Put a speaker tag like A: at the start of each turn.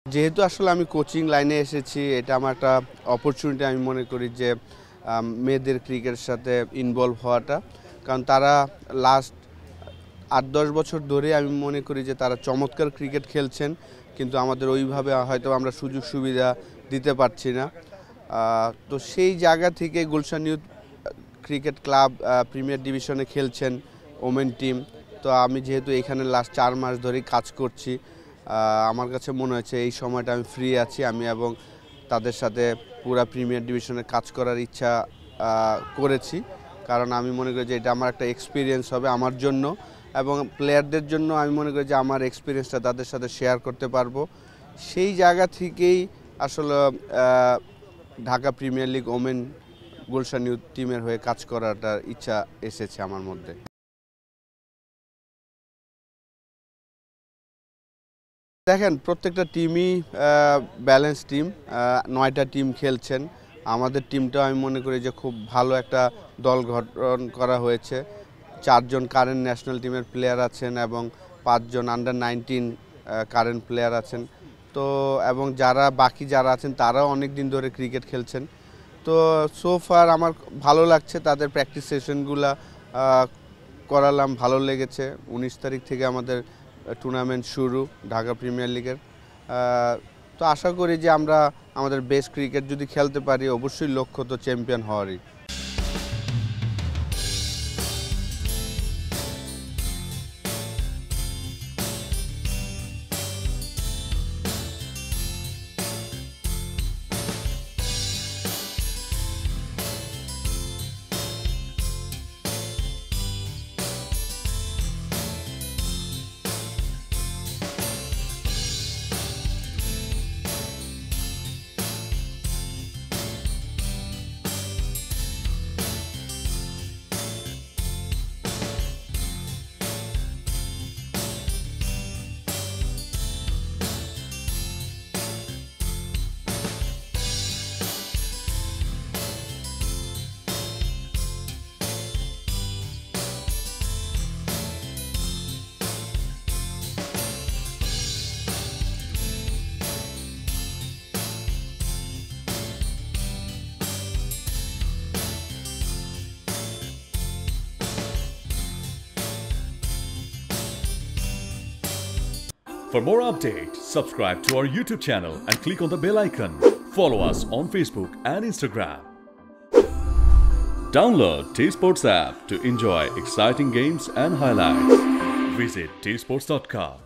A: যেহেতু আসলে আমি কোচিং লাইনে এসেছি, এটা আমার একটা অপরচুনিটি আমি মনে করি যে মেয়েদের ক্রিকেটের সাথে ইনভলভ হওয়াটা। কারণ তারা লাস্ট ৮-১০ বছর ধরে আমি মনে করি যে তারা চমৎকার ক্রিকেট খেলছেন, কিন্তু আমাদের ওইভাবে হয়তো আমরা সুযোগ সুবিধা দিতে পারছি না। তো সেই জায়গা থেকে Gulshan youth cricket club premier ডিভিশনে খেলছেন ওমেন টিম। তো আমি যেহেতু এখানে লাস্ট ৪ মাস ধরেই কাজ করছি, আমার কাছে মনে হয়েছে এই সময়টা আমি ফ্রি আছি এবং তাদের সাথে পুরা প্রিমিয়ার ডিভিশনে কাজ করার ইচ্ছা করেছি। কারণ আমি মনে করি যে এটা আমার একটা এক্সপিরিয়েন্স হবে আমার জন্য, এবং প্লেয়ারদের জন্য আমি মনে করি যে আমার এক্সপিরিয়েন্সটা তাদের সাথে শেয়ার করতে পারবো। সেই জায়গা থেকেই আসলে Dhaka premier league women Gulshan youth টিমের হয়ে কাজ করাটার ইচ্ছা এসেছে আমার মধ্যে। দেখেন, প্রত্যেকটা টিমই ব্যালেন্স টিম, ৯টা টিম খেলছেন। আমাদের টিমটাও আমি মনে করি যে খুব ভালো একটা দল গঠন করা হয়েছে। ৪ জন কারেন্ট ন্যাশনাল টিমের প্লেয়ার আছেন এবং ৫ জন আন্ডার-19 কারেন্ট প্লেয়ার আছেন। তো এবং বাকি যারা আছেন তারাও অনেক দিন ধরে ক্রিকেট খেলছেন। তো সো ফার আমার ভালো লাগছে, তাদের প্র্যাকটিস সেশনগুলা করালাম, ভালো লেগেছে। ১৯ তারিখ থেকে আমাদের টুর্নামেন্ট শুরু ঢাকা প্রিমিয়ার লিগের। তো আশা করি যে আমরা আমাদের বেস্ট ক্রিকেট যদি খেলতে পারি, অবশ্যই লক্ষ্য তো চ্যাম্পিয়ন হওয়ারই।
B: For more updates, subscribe to our YouTube channel and click on the bell icon. Follow us on Facebook and Instagram. Download T-Sports app to enjoy exciting games and highlights. Visit tsports.com.